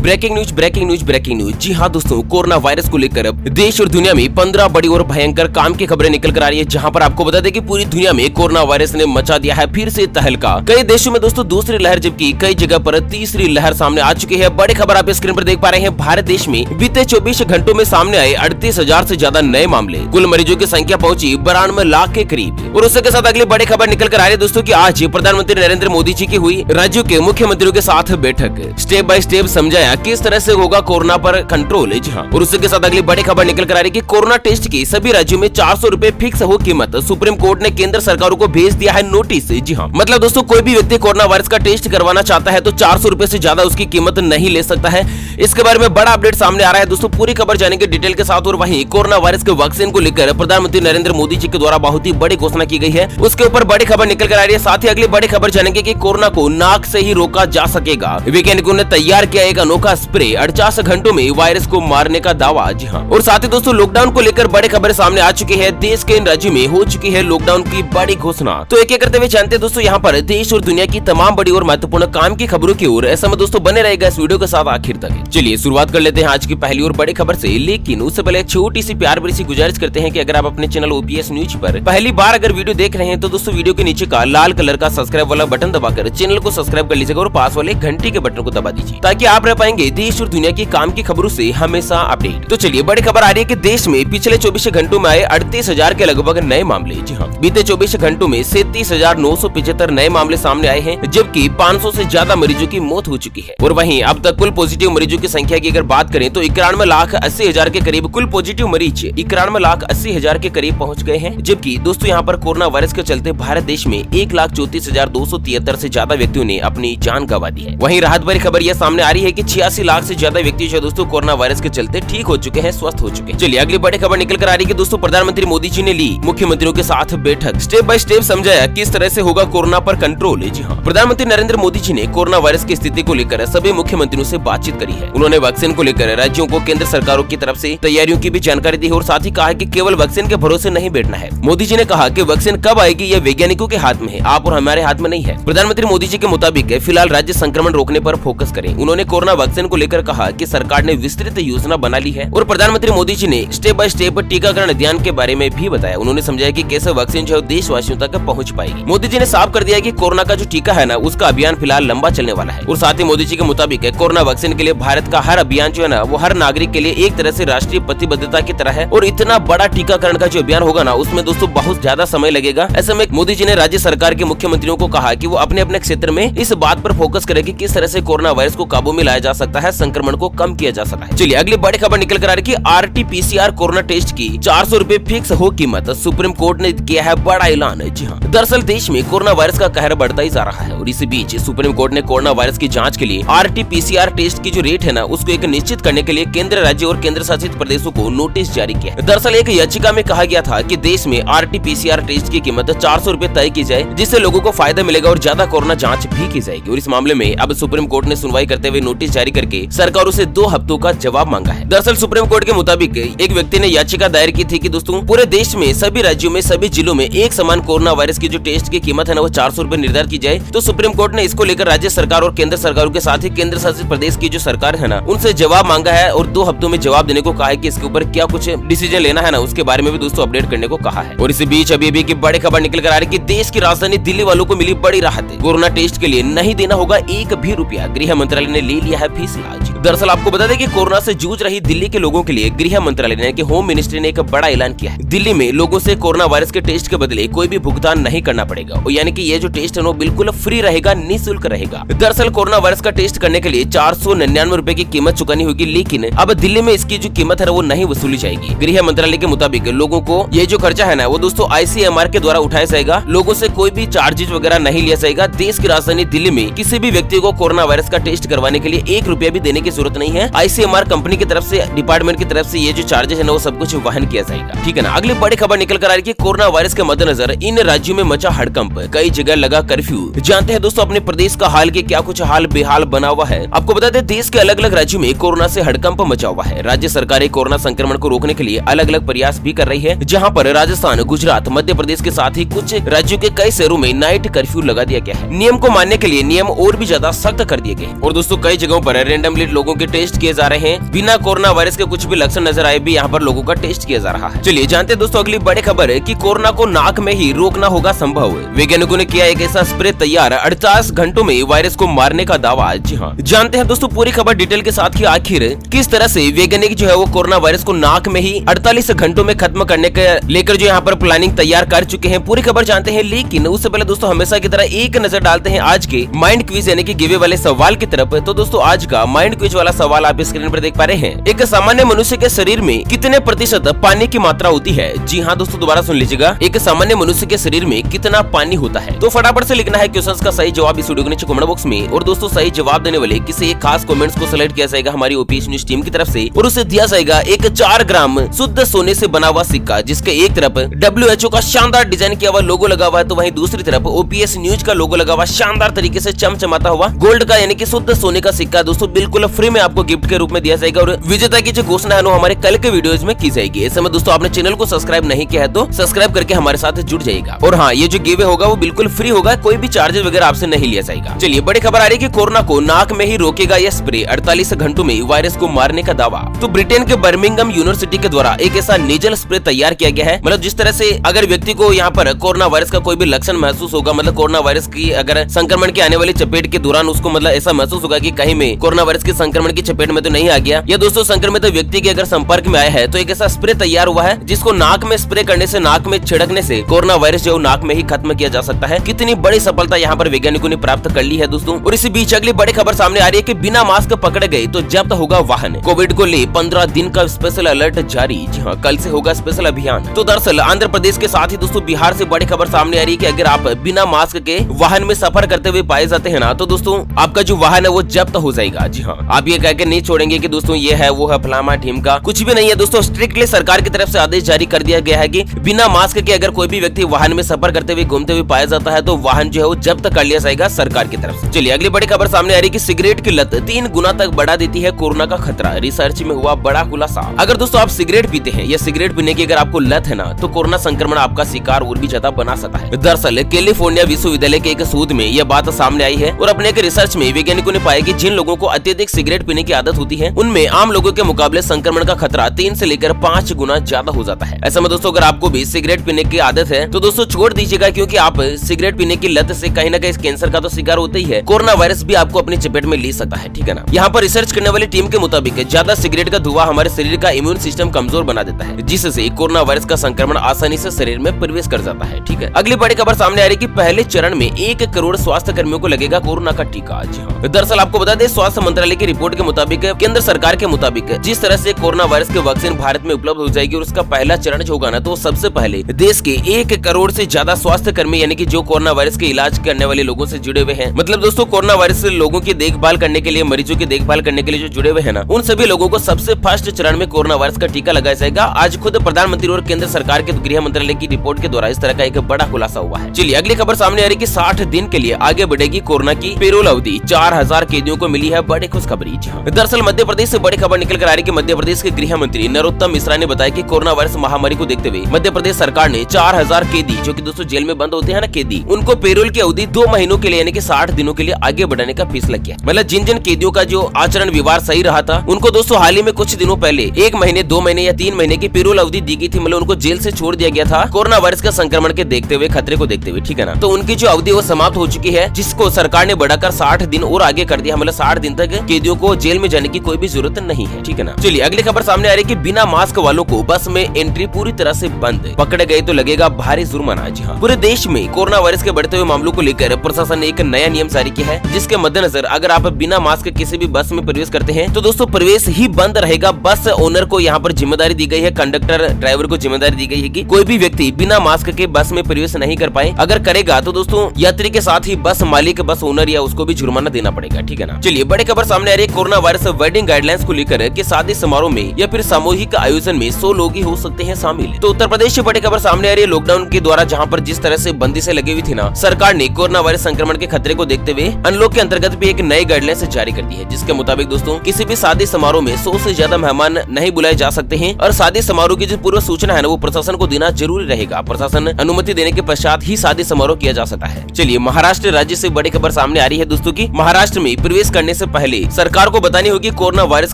Breaking news breaking news breaking news. जी हाँ दोस्तों, कोरोना वायरस को लेकर अब देश और दुनिया में 15 बड़ी और भयंकर काम की खबरें निकल कर आ रही है, जहां पर आपको बता दें कि पूरी दुनिया में कोरोना वायरस ने मचा दिया है फिर से तहलका। कई देशों में दोस्तों दूसरी लहर, जबकि कई जगह पर तीसरी लहर सामने आ चुकी है। बड़ी खबर आप स्क्रीन पर देख पा रहे हैं। भारत देश में बीते 24 घंटों में सामने आए 38,000 से ज्यादा नए मामले। कुल मरीजों की संख्या पहुंची 92 लाख के करीब। और उसके साथ अगली बड़ी खबर निकल कर आ रही है दोस्तों की आज प्रधानमंत्री नरेंद्र मोदी जी की हुई राज्यों के मुख्यमंत्रियों के साथ बैठक। स्टेप बाय स्टेप समझाया किस तरह से होगा कोरोना पर कंट्रोल। जी हाँ, और उसके साथ अगली बड़ी खबर निकल कर आ रही है कि कोरोना टेस्ट की सभी राज्यों में 400 रुपए फिक्स हो कीमत। सुप्रीम कोर्ट ने केंद्र सरकारों को भेज दिया है नोटिस। जी हाँ, मतलब दोस्तों कोई भी व्यक्ति कोरोना वायरस का टेस्ट करवाना चाहता है तो 400 रुपए से ज्यादा उसकी कीमत नहीं ले सकता है। इसके बारे में बड़ा अपडेट सामने आ रहा है दोस्तों, पूरी खबर जानेंगे डिटेल के साथ। और वहीं कोरोना वायरस के वैक्सीन को लेकर प्रधानमंत्री नरेंद्र मोदी जी के द्वारा बहुत ही बड़ी घोषणा की गई है, उसके ऊपर बड़ी खबर निकल कर आ रही है। साथ ही अगली बड़ी खबर जानेंगे कि कोरोना को नाक से ही रोका जा सकेगा। वैज्ञानिकों ने तैयार किया एक अनोखा स्प्रे, 48 घंटों में वायरस को मारने का दावा। जी हाँ, और साथ ही दोस्तों लॉकडाउन को लेकर बड़ी खबर सामने आ चुकी है। देश के इन राज्यों में हो चुकी है लॉकडाउन की बड़ी घोषणा। तो एक एक करते हुए जानते हैं दोस्तों यहाँ पर देश और दुनिया की तमाम बड़ी और महत्वपूर्ण काम की खबरों की ओर। ऐसा में दोस्तों बने रहेगा इस वीडियो के साथ आखिर तक। चलिए शुरुआत कर लेते हैं आज की पहली और बड़ी खबर से। लेकिन उससे पहले एक छोटी सी प्यार भरी सी गुजारिश करते हैं कि अगर आप अपने चैनल ओपीएस न्यूज पर पहली बार अगर वीडियो देख रहे हैं तो दोस्तों वीडियो के नीचे का लाल कलर का सब्सक्राइब वाला बटन दबाकर चैनल को सब्सक्राइब कर लीजिएगा और पास वाले घंटी के बटन को दबा दीजिए, ताकि आप रह पाएंगे देश और दुनिया की काम की खबरों से हमेशा अपडेट। तो चलिए बड़ी खबर आ रही है कि देश में पिछले 24 घंटों में आए 38,000 के लगभग नए मामले। जी हाँ, बीते 24 घंटों में 37,975 नए मामले सामने आए हैं, जबकि 500 से ज्यादा मरीजों की मौत हो चुकी है। और वहीं अब तक कुल पॉजिटिव मरीजों की संख्या की अगर बात करें तो 91,80,000 के करीब कुल पॉजिटिव मरीज 91,80,000 के करीब पहुंच गए हैं। जबकि दोस्तों यहाँ पर कोरोना वायरस के चलते भारत देश में 1,34,273 से ज्यादा व्यक्तियों ने अपनी जान गंवा दी है। वहीं राहत भरी खबर यह सामने आ रही है कि 86 लाख से ज्यादा व्यक्ति जो दोस्तों कोरोना वायरस के चलते ठीक हो चुके हैं, स्वस्थ हो चुके हैं। चलिए अगली बड़ी खबर निकल कर आ रही है कि दोस्तों प्रधानमंत्री मोदी जी ने ली मुख्यमंत्रियों के साथ बैठक। स्टेप बाय स्टेप समझाया किस तरह से होगा कोरोना पर कंट्रोल। जी हाँ, प्रधानमंत्री नरेंद्र मोदी जी ने कोरोना वायरस की स्थिति को लेकर सभी मुख्यमंत्रियों से बातचीत करी है। उन्होंने वैक्सीन को लेकर राज्यों को केंद्र सरकारों की तरफ से तैयारियों की भी जानकारी दी और साथ ही कहा कि केवल वैक्सीन के भरोसे नहीं बैठना है। मोदी जी ने कहा कि वैक्सीन कब आएगी यह वैज्ञानिकों के हाथ में है, आप और हमारे हाथ में नहीं है। प्रधानमंत्री मोदी जी के मुताबिक फिलहाल राज्य संक्रमण रोकने पर फोकस करें। उन्होंने कोरोना वैक्सीन को लेकर कहा कि सरकार ने विस्तृत योजना बना ली है और प्रधानमंत्री मोदी जी ने स्टेप बाय स्टेप टीकाकरण अभियान के बारे में भी बताया। उन्होंने समझाया कि कैसे वैक्सीन जो देशवासियों तक पहुंच पाएगी। मोदी जी ने साफ कर दिया कि कोरोना का जो टीका है ना, उसका अभियान फिलहाल लंबा चलने वाला है। और साथ ही मोदी जी के मुताबिक कोरोना वैक्सीन के लिए भारत का हर अभियान जो है ना, वो हर नागरिक के लिए एक तरह से राष्ट्रीय प्रतिबद्धता की तरह है। और इतना बड़ा टीकाकरण का जो अभियान होगा ना, उसमें दोस्तों बहुत ज्यादा समय लगेगा। ऐसे में मोदी जी ने राज्य सरकार के मुख्यमंत्रियों को कहा कि वो अपने अपने क्षेत्र में इस बात पर फोकस करें कि किस तरह से कोरोना वायरस को काबू में लाया जा सकता है, संक्रमण को कम किया जा सकता है। चलिए अगली बड़ी खबर निकल कर आ रही है कि RT-PCR कोरोना टेस्ट की 400 रुपए फिक्स हो कीमत। सुप्रीम कोर्ट ने किया है बड़ा ऐलान। जी हाँ, दरअसल देश में कोरोना वायरस का कहर बढ़ता ही जा रहा है और इसी बीच सुप्रीम कोर्ट ने कोरोना वायरस की जांच के लिए RT-PCR टेस्ट की जो रेट है ना, उसको एक निश्चित करने के लिए केंद्र, राज्य और केंद्र शासित प्रदेशों को नोटिस जारी किया। दरअसल एक याचिका में कहा गया था कि देश में RT-PCR टेस्ट की कीमत 400 रुपए तय की जाए, जिससे लोगों को फायदा मिलेगा और ज्यादा कोरोना जांच भी की जाएगी। और इस मामले में अब सुप्रीम कोर्ट ने सुनवाई करते हुए नोटिस जारी करके सरकारों से 2 हफ्तों का जवाब मांगा है। दरअसल सुप्रीम कोर्ट के मुताबिक एक व्यक्ति ने याचिका दायर की थी कि दोस्तों पूरे देश में सभी राज्यों में सभी जिलों में एक समान कोरोना वायरस की जो टेस्ट की कीमत है ना, वो 400 रुपए निर्धारित की जाए। तो सुप्रीम कोर्ट ने इसको लेकर राज्य सरकार और केंद्र सरकारों के साथ ही केंद्र शासित प्रदेश की जो सरकार है ना, उनसे जवाब मांगा है और 2 हफ्तों में जवाब देने को कहा है कि इसके ऊपर क्या कुछ डिसीजन लेना है ना, उसके बारे में भी दोस्तों अपडेट करने को कहा है। और इसी बीच अभी की बड़ी खबर निकल कर आ रही है कि देश की राजधानी दिल्ली वालों को मिली बड़ी राहत। कोरोना टेस्ट के लिए नहीं देना होगा एक भी रुपया, गृह मंत्रालय ने ले लिया है फैसला। दरअसल आपको बता दें कि कोरोना से जूझ रही दिल्ली के लोगों के लिए गृह मंत्रालय ने कि होम मिनिस्ट्री ने एक बड़ा ऐलान किया है। दिल्ली में लोगों से कोरोना वायरस के टेस्ट के बदले कोई भी भुगतान नहीं करना पड़ेगा, यानी कि ये जो टेस्ट है वो बिल्कुल फ्री रहेगा, निःशुल्क रहेगा। दरअसल कोरोना वायरस का टेस्ट करने के लिए 499 रुपए की कीमत चुकानी होगी, लेकिन अब दिल्ली में इसकी जो कीमत है वो नहीं वसूली जाएगी। गृह मंत्रालय के मुताबिक लोगों को ये जो खर्चा है ना, वो दोस्तों ICMR के द्वारा उठाया जाएगा। लोगों से कोई भी चार्जेस वगैरह नहीं लिया जाएगा। देश की राजधानी दिल्ली में किसी भी व्यक्ति को कोरोना वायरस का टेस्ट करवाने के लिए 1 रुपया भी देने की जरूरत नहीं है। ICMR कंपनी की तरफ से, डिपार्टमेंट की तरफ से ये जो चार्जेस है ना, वो सब कुछ वहन किया जाएगा। ठीक है ना। अगली बड़ी खबर निकल कर आ रही है कि कोरोना वायरस के मद्देनजर इन राज्यों में मचा हड़कंप, कई जगह लगा कर्फ्यू। जानते हैं दोस्तों अपने प्रदेश का हाल के क्या कुछ हाल बेहाल बना हुआ है। आपको बता दें देश के अलग अलग राज्यों में कोरोना से हड़कंप मचा हुआ है। राज्य सरकारें कोरोना संक्रमण को रोकने के लिए अलग अलग प्रयास भी कर रही है, जहां पर राजस्थान, गुजरात, मध्य प्रदेश के साथ ही कुछ राज्यों के कई शहरों में नाइट कर्फ्यू लगा दिया गया है। नियम को मानने के लिए नियम और भी ज्यादा सख्त कर दिए गए और दोस्तों कई जगहों पर रैंडमली लोगों के टेस्ट किए जा रहे हैं। बिना कोरोना वायरस के कुछ भी लक्षण नजर आए भी यहाँ पर लोगों का टेस्ट किया जा रहा है। चलिए जानते हैं दोस्तों अगली बड़ी खबर है कि कोरोना को नाक में ही रोकना होगा संभव। वैज्ञानिकों ने किया एक ऐसा स्प्रे तैयार 48 घंटों में वायरस को मारने का दावा। जी हाँ, जानते हैं दोस्तों पूरी खबर डिटेल के साथ कि आखिर किस तरह से वैज्ञानिक जो है वो कोरोना वायरस को नाक में ही 48 घंटों में खत्म करने के लेकर जो यहाँ पर प्लानिंग तैयार कर चुके हैं। पूरी खबर जानते हैं, लेकिन उससे पहले दोस्तों हमेशा की तरह एक नजर डालते हैं आज के माइंड क्विज यानी कि गिवे वाले सवाल की तरफ। तो दोस्तों आज का माइंड क्विज वाला सवाल आप स्क्रीन पर देख पा रहे हैं। एक सामान्य मनुष्य के शरीर में कितने प्रतिशत पानी की मात्रा होती है? जी हाँ दोस्तों दोबारा सुन लीजिएगा, एक सामान्य मनुष्य के शरीर में कितना पानी होता है? तो फटाफट से लिखना है क्वेश्चन का सही जवाब इस वीडियो के नीचे कमेंट बॉक्स में। और दोस्तों सही जवाब देने वाले किसी एक खास कमेंट्स को सिलेक्ट किया जाएगा हमारी ओपीएस न्यूज टीम की तरफ से और उसे दिया जाएगा एक 4 ग्राम शुद्ध सोने से बना हुआ सिक्का, जिसके एक तरफ WHO का शानदार डिजाइन किया हुआ लोगो लगा हुआ है, तो वहीं दूसरी तरफ ओपीएस न्यूज का लोगो लगा हुआ शानदार तरीके से चमचमाता हुआ गोल्ड का यानी कि शुद्ध सोने का सिक्का दोस्तों बिल्कुल फ्री में आपको गिफ्ट के रूप में दिया जाएगा। और विजेता की जो घोषणा है हमारे कल के वीडियोज में की जाएगी। इस समय दोस्तों आपने चैनल को सब्सक्राइब नहीं किया है तो सब्सक्राइब करके हमारे साथ जुड़ जाएगा। और हाँ, ये जो गिवे होगा वो बिल्कुल फ्री होगा, कोई भी चार्जेस वगैरह आपसे नहीं लिया जाएगा। चलिए बड़ी खबर आ रही है कि कोरोना को नाक में ही रोकेगा यह स्प्रे, 48 घंटों में वायरस को मारने का दावा। तो ब्रिटेन के बर्मिंघम यूनिवर्सिटी के द्वारा एक ऐसा नेजल स्प्रे तैयार किया गया है, मतलब जिस तरह से अगर व्यक्ति को यहाँ पर कोरोना वायरस का कोई भी लक्षण महसूस होगा, मतलब कोरोना वायरस की अगर संक्रमण के आने वाली चपेट के दौरान उसको मतलब ऐसा महसूस होगा कि कहीं में कोरोना वायरस के संक्रमण की चपेट में तो नहीं आ गया, या दोस्तों संक्रमित व्यक्ति के अगर संपर्क में आया है, तो एक ऐसा स्प्रे तैयार हुआ है जिसको नाक में स्प्रे करने से, नाक में छिड़कने से कोरोना वायरस जो नाक में ही खत्म किया जा सकता है। कितनी बड़ी सफलता यहाँ पर वैज्ञानिकों ने प्राप्त कर ली है दोस्तों। और इसी बीच अगली बड़ी खबर सामने आ रही है कि बिना मास्क पकड़े गए तो जब्त होगा वाहन। कोविड को ले 15 दिन का स्पेशल अलर्ट जारी। जी हाँ, कल से होगा स्पेशल अभियान। तो दरअसल आंध्र प्रदेश के साथ ही दोस्तों बिहार से बड़ी खबर सामने आ रही है कि अगर आप बिना मास्क के वाहन में सफर करते हुए पाए जाते हैं ना, तो दोस्तों आपका जो वाहन है वो जब्त हो जाएगा। जी हाँ, आप ये कहकर नहीं छोड़ेंगे कि दोस्तों ये है वो है फलामा ढीमका, कुछ भी नहीं है दोस्तों। स्ट्रिक्टली सरकार की तरफ से आदेश जारी कर दिया गया है कि बिना मास्क के अगर कोई भी व्यक्ति वाहन में सफर करते हुए घूमते हुए पाया जाता है तो वाहन जो है वो जब्त कर लिया जाएगा सरकार की तरफ से। चलिए अगली बड़ी खबर सामने आ रही है कि सिगरेट की लत 3 गुना तक बढ़ा देती है कोरोना का खतरा। रिसर्च में हुआ बड़ा खुलासा। अगर दोस्तों आप सिगरेट पीते हैं या सिगरेट पीने की अगर आपको लत है ना, तो कोरोना संक्रमण आपका शिकार और भी ज्यादा बना सकता है। दरअसल कैलिफोर्निया विश्वविद्यालय के एक शोध में यह बात सामने आई है और अपने एक रिसर्च में वैज्ञानिकों ने पाया कि जिन लोगों को अत्यधिक सिगरेट पीने की आदत होती है उनमें आम लोगों के मुकाबले संक्रमण का खतरा 3 से लेकर 5 गुना ज्यादा हो जाता है। ऐसा में दोस्तों अगर आपको भी सिगरेट पीने की आदत है तो दोस्तों छोड़ दीजिएगा, क्योंकि आप सिगरेट पीने की लत से कहीं ना कहीं कैंसर का तो शिकार होते ही है, कोरोना वायरस भी आपको अपनी चपेट में ले सकता है। ठीक है ना। यहाँ पर रिसर्च करने वाली टीम के मुताबिक ज्यादा सिगरेट का धुआं हमारे शरीर का इम्यून सिस्टम कमजोर बना देता है, जिससे कोरोना वायरस का संक्रमण आसानी से शरीर में प्रवेश कर जाता है। ठीक है। अगली बड़ी खबर सामने आ रही है कि पहले चरण में 1 करोड़ स्वास्थ्य कर्मियों को लगेगा कोरोना का टीका। जी हाँ, दरअसल आपको बता दें स्वास्थ्य मंत्रालय की रिपोर्ट के मुताबिक, केंद्र सरकार के मुताबिक जिस तरह से कोरोना वायरस के वैक्सीन भारत में उपलब्ध हो जाएगी और उसका पहला चरण जो होगा ना, तो सबसे पहले देश के 1 करोड़ से ज्यादा स्वास्थ्य कर्मी यानी कि जो कोरोना वायरस के इलाज करने वाले लोगों से जुड़े हुए हैं, मतलब दोस्तों कोरोना वायरस से लोगों की देखभाल करने के लिए, मरीजों की देखभाल करने के लिए जो जुड़े हुए हैं ना, उन सभी लोगों को सबसे फर्स्ट चरण में कोरोना वायरस का टीका लगाया जाएगा। आज खुद प्रधानमंत्री और केंद्र सरकार के गृह मंत्रालय की रिपोर्ट के द्वारा इस तरह का एक बड़ा खुलासा हुआ है। चलिए अगली खबर सामने आ रही है कि 60 दिन के लिए आगे बढ़ेगी कोरोना की पेरोल अवधि। 4000 कैदियों को मिली है बड़ी खुशखबरी। दरअसल मध्य प्रदेश से बड़ी खबर निकल कर आ रही है कि मध्य प्रदेश के गृह मंत्री नरोत्तम मिश्रा ने बताया कि कोरोना वायरस महामारी को देखते हुए मध्य प्रदेश सरकार ने 4000 कैदी, जो कि दोस्तों जेल में बंद होते हैं ना कैदी, उनको पेरोल की अवधि 2 महीनों के लिए यानी कि 60 दिनों के लिए आगे बढ़ाने का फैसला किया। मतलब जिन जिन कैदियों का जो आचरण व्यवहार सही रहा था उनको दोस्तों हाल ही में कुछ दिनों पहले 1 महीने, 2 महीने या 3 महीने की पेरोल अवधि दी गई थी, मतलब उनको जेल से छोड़ दिया गया था कोरोना वायरस का संक्रमण के देखते हुए, खतरे को देखते हुए। ठीक है ना। तो उनकी जो अवधि वो समाप्त हो चुकी है, जिसको सरकार ने बढ़ाकर 60 दिन और आगे कर दिया, मतलब 60 दिन तक कैदियों को जेल में जाने की कोई भी जरूरत नहीं है। ठीक है ना। चलिए अगली खबर सामने आ रही है कि बिना मास्क वालों को बस में एंट्री पूरी तरह से बंद, पकड़े गए तो लगेगा भारी जुर्माना। जी हाँ, पूरे देश में कोरोना वायरस के बढ़ते हुए मामलों को लेकर प्रशासन ने एक नया नियम जारी किया है, जिसके मद्देनजर अगर आप बिना मास्क किसी भी बस में प्रवेश करते हैं तो दोस्तों प्रवेश ही बंद रहेगा। बस ओनर को यहाँ पर जिम्मेदारी दी गई है, कंडक्टर ड्राइवर को जिम्मेदारी दी गई है कि कोई भी व्यक्ति बिना मास्क के बस में प्रवेश नहीं कर पाए। अगर करेगा तो दोस्तों यात्री के साथ ही बस मालिक, बस ओनर या उसको भी जुर्माना देना पड़ेगा। ठीक है ना। चलिए बड़ी खबर सामने आ रही है कोरोना वायरस वेडिंग गाइडलाइंस को लेकर कि शादी समारोह में या फिर सामूहिक आयोजन में 100 लोग ही हो सकते हैं शामिल। तो उत्तर प्रदेश से बड़ी खबर सामने आ रही है लॉकडाउन के द्वारा जहाँ पर जिस तरह से बंदिशें लगी हुई थी ना, सरकार ने कोरोना वायरस संक्रमण के खतरे को देखते हुए अनलॉक के अंतर्गत भी एक नई गाइडलाइंस जारी कर दी है, जिसके मुताबिक दोस्तों किसी भी शादी समारोह में 100 से ज्यादा मेहमान नहीं बुलाए जा सकते हैं और शादी समारोह की जो पूर्व सूचना है ना वो प्रशासन को देना जरूरी रहेगा। प्रशासन अनुमति देने के पश्चात ही शादी समारोह किया जा सकता है। चलिए महाराष्ट्र राज्य से बड़ी खबर सामने आ रही है दोस्तों की महाराष्ट्र में प्रवेश करने से पहले सरकार सरकार को बतानी होगी कोरोना वायरस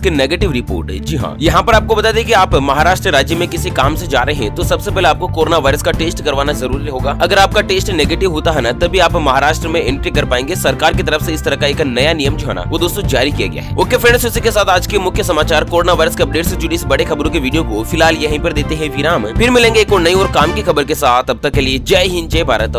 की नेगेटिव रिपोर्ट। जी हाँ, यहाँ पर आपको बता दें कि आप महाराष्ट्र राज्य में किसी काम से जा रहे हैं तो सबसे पहले आपको कोरोना वायरस का टेस्ट करवाना जरूरी होगा। अगर आपका टेस्ट नेगेटिव होता है ना, तभी आप महाराष्ट्र में एंट्री कर पाएंगे। सरकार की तरफ से इस तरह का एक नया नियम जो है ना वो दोस्तों जारी किया गया है। ओके फ्रेंड्स, इसी के साथ आज के मुख्य समाचार कोरोना वायरस के अपडेट से जुड़ी इस बड़े खबरों के वीडियो को फिलहाल यहीं पर देते हैं विराम। फिर मिलेंगे एक और नई और काम की खबर के साथ। तब तक के लिए जय हिंद, जय भारत।